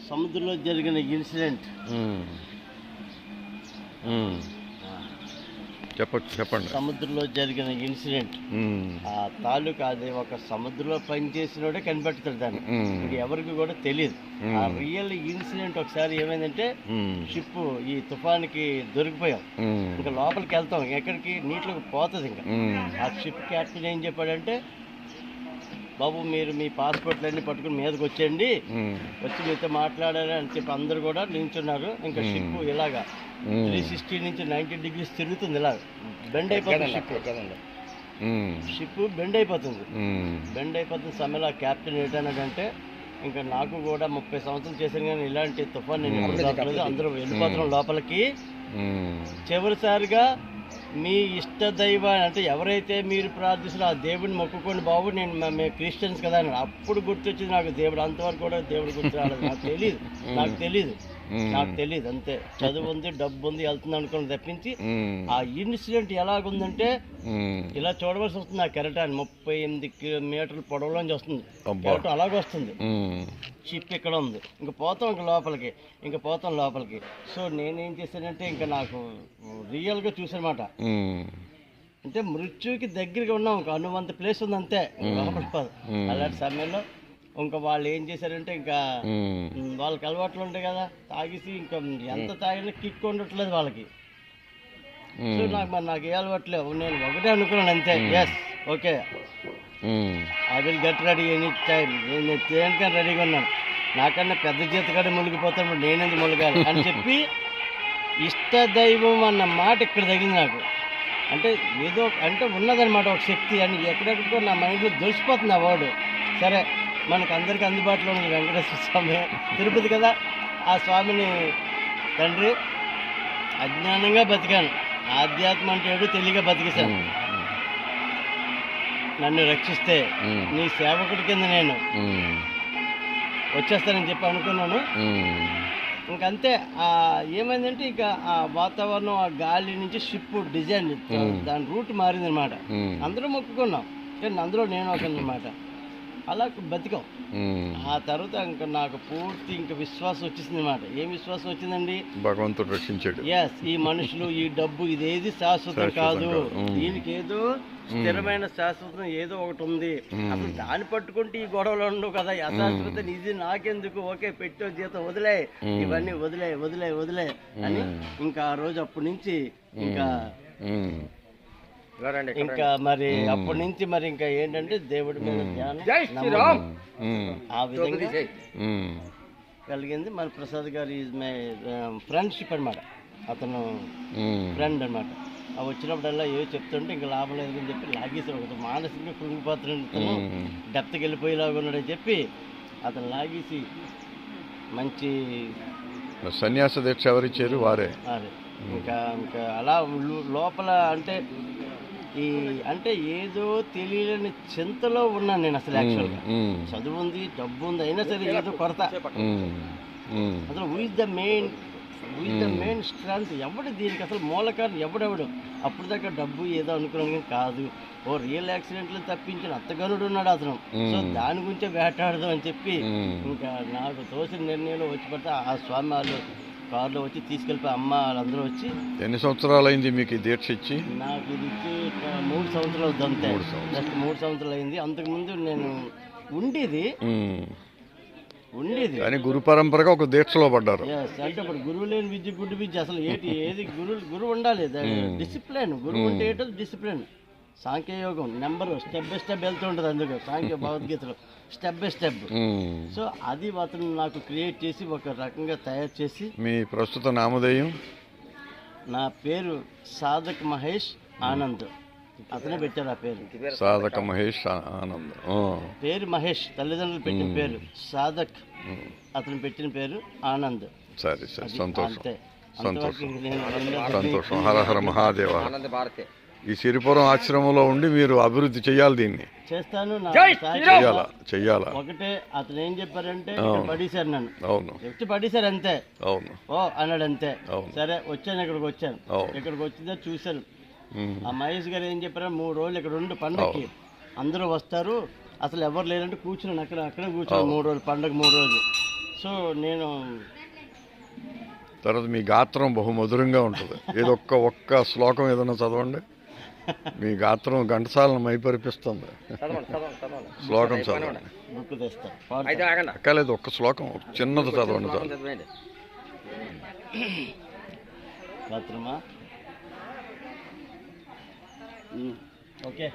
సముద్రంలో జరిగిన ఇన్సిడెంట్ చెప్పండి. సముద్రంలో జరిగిన ఇన్సిడెంట్ ఆ తాలూకా అది ఒక సముద్రంలో పనిచేసినోడే కనిపెడతాడు దాన్ని. ఇది ఎవరికి కూడా తెలియదు. ఆ రియల్ ఇన్సిడెంట్ ఒకసారి ఏమైందంటే షిప్ ఈ తుఫాన్కి దొరికిపోయాం. ఇంకా లోపలికి వెళ్తాం, ఎక్కడికి నీటిలోకి పోతుంది. ఇంకా ఆ షిప్ క్యాప్టెన్ ఏం చెప్పాడంటే, బాబు మీరు మీ పాస్పోర్ట్లు అన్ని పట్టుకుని మీదకి వచ్చేయండి, వచ్చి మీతో మాట్లాడాలి అని చెప్పి అందరు కూడా నిల్చున్నారు. ఇంకా షిప్ ఇలాగా 360 నుంచి 90 degrees తిరుగుతుంది, ఇలా బెండ్ అయిపోతుంది షిప్ బెండ్ అయిపోతుంది. బెండ్ అయిపోతున్న సమయంలో ఆ క్యాప్టెన్ ఏంటన్నాడంటే, ఇంకా నాకు కూడా 30 సంవత్సరాలు చేశాను కానీ ఇలాంటి తుఫాన్ నేను అందరూ వెళ్ళిపోతున్నాం లోపలికి. చివరిసారిగా మీ ఇష్ట దైవాన్ని అంటే ఎవరైతే మీరు ప్రార్థిస్తారో ఆ దేవుడిని మొక్కుకోండి బాబు, మేము క్రిస్టియన్స్ కదా అని. అప్పుడు గుర్తొచ్చింది నాకు దేవుడు. అంతవరకు కూడా దేవుడు గుర్తు రాలేదు. నాకు తెలియదు అంతే. చదువు ఉంది, డబ్బు ఉంది, వెళ్తుంది అనుకుని తప్పించి ఆ ఇన్సిడెంట్ ఎలాగుందంటే ఇలా చూడవలసి వస్తుంది. ఆ కెరటాన్ని 38 మీటర్ల పొడవులోంచి వస్తుంది కెరటం, అలాగొస్తుంది. షిప్ ఇక్కడ ఉంది, ఇంకా పోతాం లోపలికి. సో నేనేం చేశానంటే, ఇంకా నాకు రియల్గా చూసానమాట. అంటే మృత్యుకి దగ్గరగా ఉన్నాం, ఇంకా అనువంత ప్లేస్ ఉంది అంతే లోపల. అలాంటి సమయంలో ఇంకా వాళ్ళు ఏం చేశారంటే, ఇంకా వాళ్ళకి అలవాట్లు ఉంటాయి కదా, తాగేసి ఇంకా ఎంత తాగినా కిక్ ఉండట్లేదు వాళ్ళకి. సో నాకు ఏ అలవాట్లేవు. నేను ఒకటే అనుకున్నాను అంతే, yes okay I will get ready any time. నేను దేనికైనా రెడీగా ఉన్నాను. నాకన్నా పెద్ద జీతగాడే మునిగిపోతాను, నేనేది మునగాలి అని చెప్పి ఇష్ట దైవం అన్న మాట ఇక్కడ తగిలింది నాకు. అంటే ఏదో అంటే ఉన్నదన్నమాట ఒక శక్తి అని ఎక్కడెక్కడికో నా మైండ్లో దొరికిపోతుంది ఆ వర్డ్. సరే మనకు అందరికీ అందుబాటులో ఉంది వెంకటేశ్వర స్వామి, తిరుపతి కదా. ఆ స్వామిని తండ్రి అజ్ఞానంగా బతికాను, ఆధ్యాత్మ అంటే ఏడు తెలియగా బతికేశాను. నన్ను రక్షిస్తే నీ సేవకుడి కింద నేను వచ్చేస్తానని చెప్పి అనుకున్నాను. ఇంకంతే. ఏమైందంటే ఇక ఆ వాతావరణం, ఆ గాలి నుంచి షిప్ డిజైన్ దాని రూట్ మారిందనమాట. అందరూ మొక్కుకున్నాం కానీ అందులో నేను ఒకనమాట. అలా బతికాం. ఆ తర్వాత ఇంకా నాకు పూర్తి ఇంకా విశ్వాసం వచ్చేసింది అనమాట. ఏం విశ్వాసం వచ్చిందండి? భగవంతుడు రక్షించాడు. ఎస్, ఈ మనుషులు, ఈ డబ్బు, ఇదేది శాశ్వతం కాదు. దీనికి ఏదో స్థిరమైన శాశ్వతం ఏదో ఒకటి ఉంది. అసలు దాన్ని పట్టుకుంటే ఈ గొడవలు ఉండవు కదా. అశాశ్వతం ఇది నాకెందుకు, ఓకే పెట్టో జీతం వదిలే, ఇవన్నీ వదిలే అని ఇంకా ఆ రోజు అప్పటి నుంచి ఇంకా మరి అప్పటి నుంచి మరి ఇంకా ఏంటంటే దేవుడి మీద ధ్యానం ఆ విధంగా కలిగింది. మన ప్రసాద్ గారు ఈజ్ మై ఫ్రెండ్షిప్ అనమాట. అతను ఫ్రెండ్ అనమాట. అవి వచ్చినప్పుడల్లా ఏదో చెప్తుంటే ఇంకా లాభం లేదని చెప్పి లాగేసాడు. ఒకటి మానసికంగా కృంగిపోతున్నాడు, డెప్త్కి వెళ్ళిపోయేలాగా ఉన్నాడని చెప్పి అతను లాగేసి మంచి సన్యాస దీక్ష ఎవరిచ్చారు వారే. ఇంకా అలా లోపల అంటే ఏదో తెలియని చింతలో ఉన్నాను నేను. అసలు యాక్చువల్గా చదువు ఉంది, డబ్బు ఉంది, అయినా సరే ఏదో కొరత. అసలు who is the main strength, ఎవడు దీనికి అసలు మూలకారణం ఎవడెవడు? అప్పుడు దాకా డబ్బు ఏదో అనుకున్నాను కాదు. ఓ రియల్ యాక్సిడెంట్లు తప్పించిన అత్తగనుడు ఉన్నాడు అతను. సో దాని గురించే వేటాడదాం అని చెప్పి ఇంకా నాకు తోసిన నిర్ణయంలో వచ్చి పడితే ఆ స్వామి వాళ్ళు కారులో వచ్చి తీసుకెళ్ళిపోయి అమ్మ వాళ్ళందరూ వచ్చి. ఎన్ని సంవత్సరాలు అయింది మీకు దీక్ష ఇచ్చి? నాకు ఇది ఇచ్చి 3 సంవత్సరాలు అవుతుంది అంతే. జస్ట్ 3 సంవత్సరాలు అయింది. అంతకుముందు నేను ఉండేది కానీ గురు పరంపరగా ఒక దీక్షలో పడ్డారు. అంటే ఇప్పుడు గురువు లేని విద్య గుడ్డు విద్య. అసలు ఏది గురువు ఉండాలి, డిసిప్లిన్. గురువు అంటే ఏంటో డిసిప్లిన్. సాంఖ్యయోగం నెంబర్ స్టెప్ బై స్టెప్ వెళ్తూ ఉంటుంది. అందులో సాంఖ్య భగవద్గీతలో స్టెప్ బై స్టెప్. సో అది అతను నాకు క్రియేట్ చేసి ఒక రకంగా తయారు చేసి. మీ ప్రస్తుత నామధేయం? నా పేరు సాధక్ మహేష్ ఆనంద్. అతనే పెట్టారు ఆ పేరు. సాధక మహేష్ ఆనంద్ పేరు మహేష్ సంతోషులు పెట్టిన పేరు, సాధక్ అతను పెట్టిన పేరు ఆనంద్. సరే సరే, సంతోషం. హర హర మహాదేవ. ఈ సిరిపురం ఆశ్రమంలో ఉండి మీరు అభివృద్ధి చేయాలి, దీన్ని చేస్తాను, చెయ్యాలా. ఒకటే అతను ఏం చెప్పారంటే పడేశారు నన్ను. అవును, ఎత్తి పడేశారు అంతే. అవును ఓ అన్నాడు అంతే. సరే వచ్చాను, ఇక్కడికి వచ్చిందో చూశాను. ఆ మహేష్ గారు ఏం చెప్పారు, 3 రోజులు ఇక్కడ ఉండు, పండగకి అందరూ వస్తారు, అసలు ఎవరు లేరంటే కూర్చున్నాను అక్కడే కూర్చున్నాను 3 రోజులు, పండగ 3 రోజులు. సో నేను తర్వాత మీ గాత్రం బహుమధురంగా ఉంటుంది. ఏదో ఒక్క శ్లోకం ఏదైనా చదవండి. మీ గాత్రం ఘంటసాలను మైపరిపిస్తుంది. శ్లోకం చదవండి. బుక్ తెస్తా. అక్కలేదు, ఒక్క శ్లోకం చిన్నది చదవండి చాలు. బాత్రూమా? ఓకే.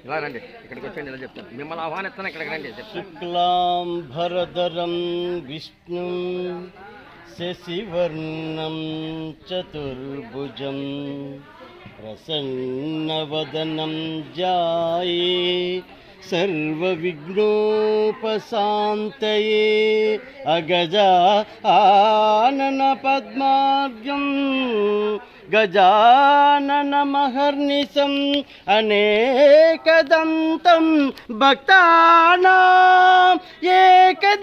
ఇలా రండి, ఇక్కడికి వచ్చేయండి, ఇలా చెప్తాను. మిమ్మల్ని ఆహ్వానిస్తాను, ఇక్కడికి రండి. శుక్లాం భరధరం విష్ణు శశివర్ణం చతుర్భుజం ప్రసన్నవదనం ధ్యాయే సర్వవిఘ్నోపశాంతయే అగజా ఆనన పద్మార్గం గజాననమహర్నిశం అనేకదంతం భక్తానాం ఏకదంతముపాస్మహే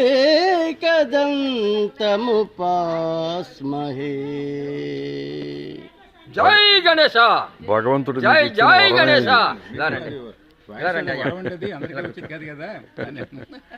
ఏకదంతముపాస్మహే. జై గణేశ, భగవంతుడు జై మీకు ఇచ్చిన జై వరమే గణేశ. ఇది. ఇలా రండి, ఇలా రండి అయ్యా. అందరికీ వచ్చింది కాదు కదా.